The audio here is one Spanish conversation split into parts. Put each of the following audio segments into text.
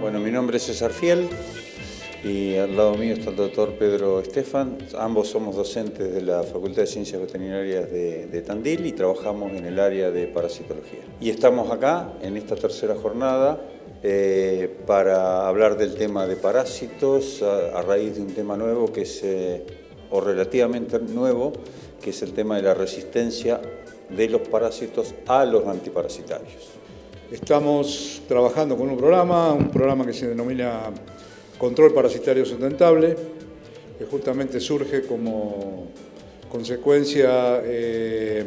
Bueno, mi nombre es César Fiel y al lado mío está el doctor Pedro Estefan. Ambos somos docentes de la Facultad de Ciencias Veterinarias de Tandil y trabajamos en el área de parasitología. Y estamos acá en esta tercera jornada para hablar del tema de parásitos a raíz de un tema nuevo que es, o relativamente nuevo, que es el tema de la resistencia de los parásitos a los antiparasitarios. Estamos trabajando con un programa que se denomina Control Parasitario Sustentable, que justamente surge como consecuencia de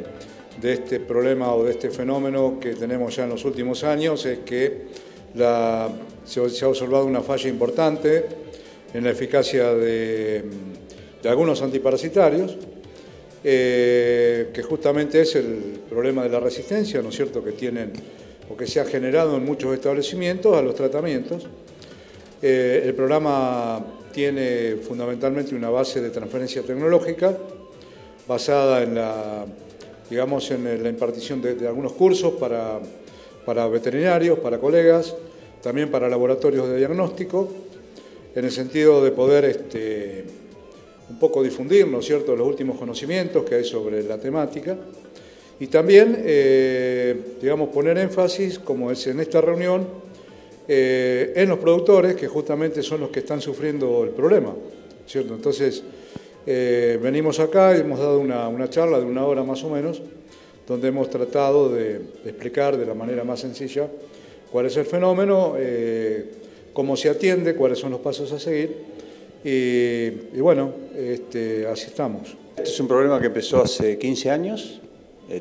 este problema o de este fenómeno que tenemos ya en los últimos años, es que se ha observado una falla importante en la eficacia de algunos antiparasitarios, que justamente es el problema de la resistencia, ¿no es cierto?, que tienen o que se ha generado en muchos establecimientos a los tratamientos. El programa tiene fundamentalmente una base de transferencia tecnológica basada en la impartición de algunos cursos para veterinarios, para colegas, también para laboratorios de diagnóstico, en el sentido de poder un poco difundir, ¿no es cierto?, los últimos conocimientos que hay sobre la temática. Y también, poner énfasis, como es en esta reunión, en los productores, que justamente son los que están sufriendo el problema, ¿cierto? Entonces, venimos acá y hemos dado una charla de 1 hora más o menos, donde hemos tratado de explicar de la manera más sencilla cuál es el fenómeno, cómo se atiende, cuáles son los pasos a seguir, y bueno, así estamos. Este es un problema que empezó hace 15 años.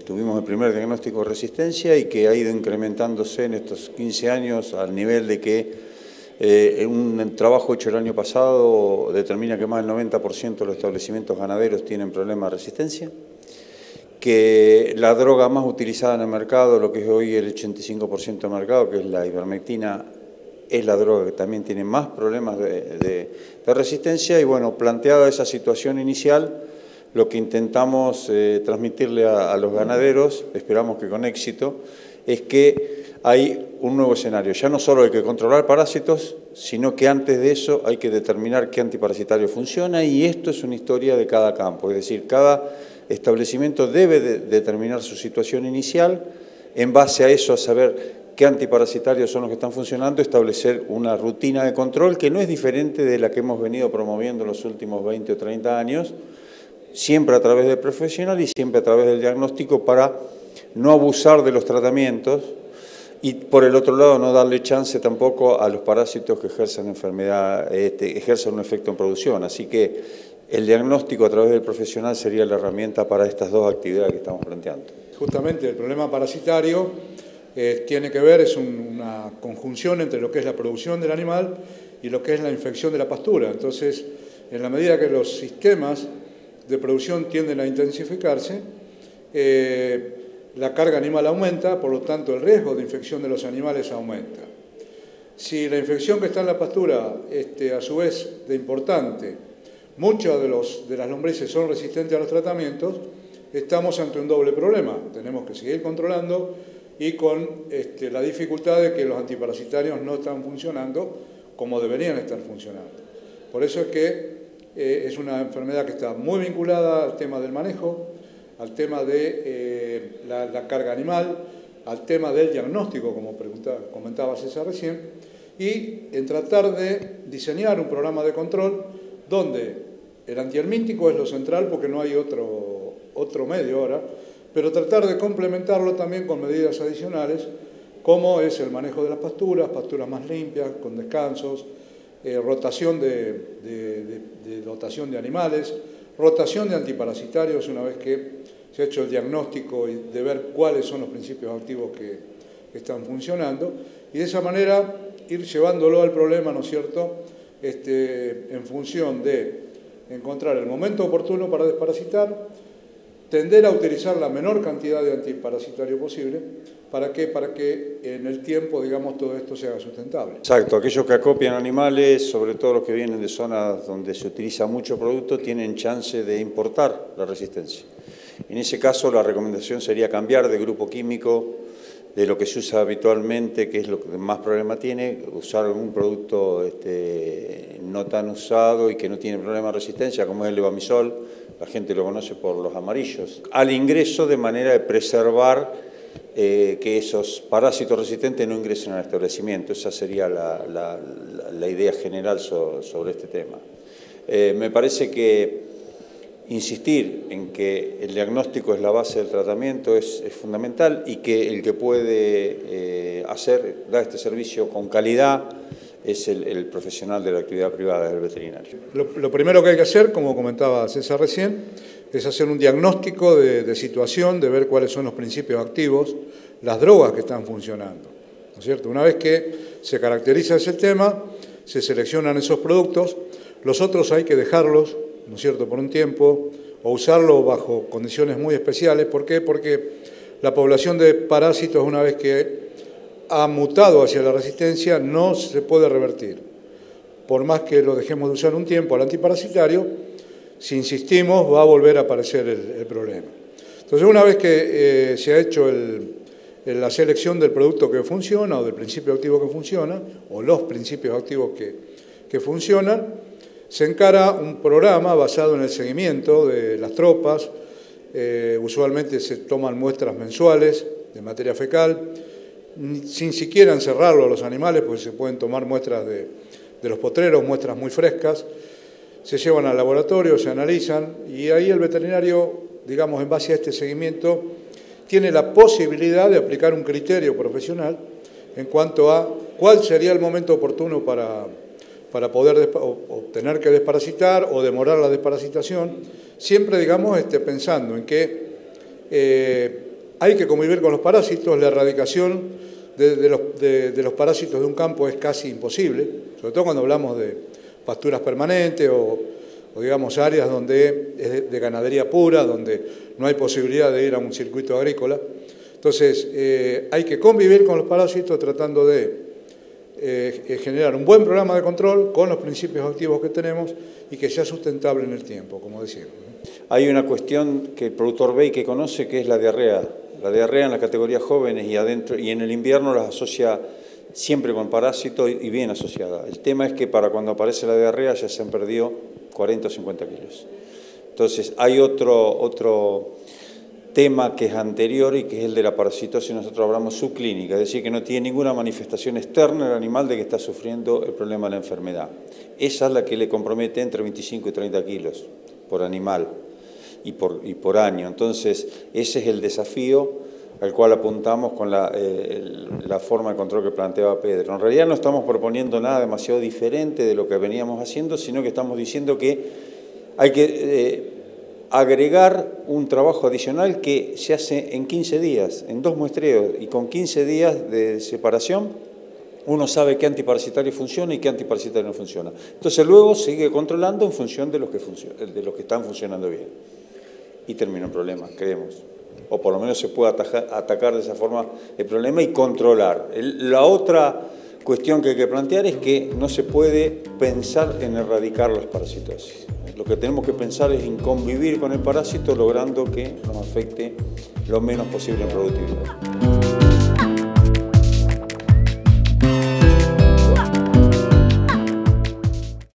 Tuvimos el primer diagnóstico de resistencia y que ha ido incrementándose en estos 15 años al nivel de que un trabajo hecho el año pasado determina que más del 90% de los establecimientos ganaderos tienen problemas de resistencia, que la droga más utilizada en el mercado, lo que es hoy el 85% del mercado, que es la ivermectina, es la droga que también tiene más problemas de resistencia. Y bueno, planteada esa situación inicial, lo que intentamos transmitirle a los ganaderos, esperamos que con éxito, es que hay un nuevo escenario. Ya no solo hay que controlar parásitos, sino que antes de eso hay que determinar qué antiparasitario funciona, y esto es una historia de cada campo. Es decir, cada establecimiento debe determinar su situación inicial, en base a eso a saber qué antiparasitarios son los que están funcionando, establecer una rutina de control que no es diferente de la que hemos venido promoviendo en los últimos 20 o 30 años, siempre a través del profesional y siempre a través del diagnóstico, para no abusar de los tratamientos y, por el otro lado, no darle chance tampoco a los parásitos que ejercen enfermedad, ejercen un efecto en producción. Así que el diagnóstico a través del profesional sería la herramienta para estas dos actividades que estamos planteando. Justamente el problema parasitario tiene que ver, es una conjunción entre lo que es la producción del animal y lo que es la infección de la pastura. Entonces, en la medida que los sistemas de producción tienden a intensificarse, la carga animal aumenta, por lo tanto el riesgo de infección de los animales aumenta. Si la infección que está en la pastura, a su vez de importante, muchas de las lombrices son resistentes a los tratamientos, estamos ante un doble problema. Tenemos que seguir controlando y con la dificultad de que los antiparasitarios no están funcionando como deberían estar funcionando. Por eso es que es una enfermedad que está muy vinculada al tema del manejo, al tema de la carga animal, al tema del diagnóstico, como comentaba César recién, y en tratar de diseñar un programa de control donde el antihelmíntico es lo central porque no hay otro medio ahora, pero tratar de complementarlo también con medidas adicionales, como es el manejo de las pasturas más limpias, con descansos, rotación de dotación de animales, rotación de antiparasitarios una vez que se ha hecho el diagnóstico y de ver cuáles son los principios activos que están funcionando, y de esa manera ir llevándolo al problema, ¿no es cierto?, en función de encontrar el momento oportuno para desparasitar, tender a utilizar la menor cantidad de antiparasitario posible. ¿Para qué? Para que en el tiempo, todo esto se haga sustentable. Exacto, aquellos que acopian animales, sobre todo los que vienen de zonas donde se utiliza mucho producto, tienen chance de importar la resistencia. En ese caso, la recomendación sería cambiar de grupo químico de lo que se usa habitualmente, que es lo que más problema tiene, usar un producto no tan usado y que no tiene problema de resistencia, como es el levamisol, la gente lo conoce por los amarillos, al ingreso de manera de preservar que esos parásitos resistentes no ingresen al establecimiento. Esa sería la idea general sobre este tema. Me parece que insistir en que el diagnóstico es la base del tratamiento es fundamental y que el que puede dar este servicio con calidad es el profesional de la actividad privada, del veterinario. Lo primero que hay que hacer, como comentaba César recién, es hacer un diagnóstico de situación, de ver cuáles son los principios activos, las drogas que están funcionando, ¿no es cierto? Una vez que se caracteriza ese tema, se seleccionan esos productos, los otros hay que dejarlos, ¿no es cierto?, por un tiempo, o usarlo bajo condiciones muy especiales. ¿Por qué? Porque la población de parásitos, una vez que ha mutado hacia la resistencia, no se puede revertir. Por más que lo dejemos de usar un tiempo al antiparasitario, si insistimos va a volver a aparecer el problema. Entonces, una vez que se ha hecho la selección del producto que funciona o del principio activo que funciona, o los principios activos que funcionan, se encara un programa basado en el seguimiento de las tropas. Usualmente se toman muestras mensuales de materia fecal, sin siquiera encerrarlo a los animales, porque se pueden tomar muestras de los potreros, muestras muy frescas, se llevan al laboratorio, se analizan, y ahí el veterinario, digamos, en base a este seguimiento, tiene la posibilidad de aplicar un criterio profesional en cuanto a cuál sería el momento oportuno para poder tener que desparasitar o demorar la desparasitación, siempre, digamos, pensando en que hay que convivir con los parásitos. La erradicación de los parásitos de un campo es casi imposible, sobre todo cuando hablamos de pasturas permanentes o digamos, áreas donde es de ganadería pura, donde no hay posibilidad de ir a un circuito agrícola. Entonces, hay que convivir con los parásitos tratando de generar un buen programa de control con los principios activos que tenemos y que sea sustentable en el tiempo, como decía. Hay una cuestión que el productor ve y que conoce, que es la diarrea. La diarrea en las categorías jóvenes y en el invierno las asocia siempre con parásitos y bien asociada. El tema es que para cuando aparece la diarrea ya se han perdido 40 o 50 kilos. Entonces hay otro tema que es anterior y que es el de la parasitosis. Nosotros hablamos subclínica, es decir, que no tiene ninguna manifestación externa el animal de que está sufriendo el problema de la enfermedad. Esa es la que le compromete entre 25 y 30 kilos por animal y por año. Entonces, ese es el desafío al cual apuntamos con la forma de control que planteaba Pedro. En realidad no estamos proponiendo nada demasiado diferente de lo que veníamos haciendo, sino que estamos diciendo que hay que agregar un trabajo adicional que se hace en 15 días, en 2 muestreos, y con 15 días de separación uno sabe qué antiparasitario funciona y qué antiparasitario no funciona. Entonces luego sigue controlando en función de los que están funcionando bien. Y termina el problema, creemos. O por lo menos se puede atacar de esa forma el problema y controlar. La otra cuestión que hay que plantear es que no se puede pensar en erradicar las parasitosis. Lo que tenemos que pensar es en convivir con el parásito, logrando que nos afecte lo menos posible en productividad.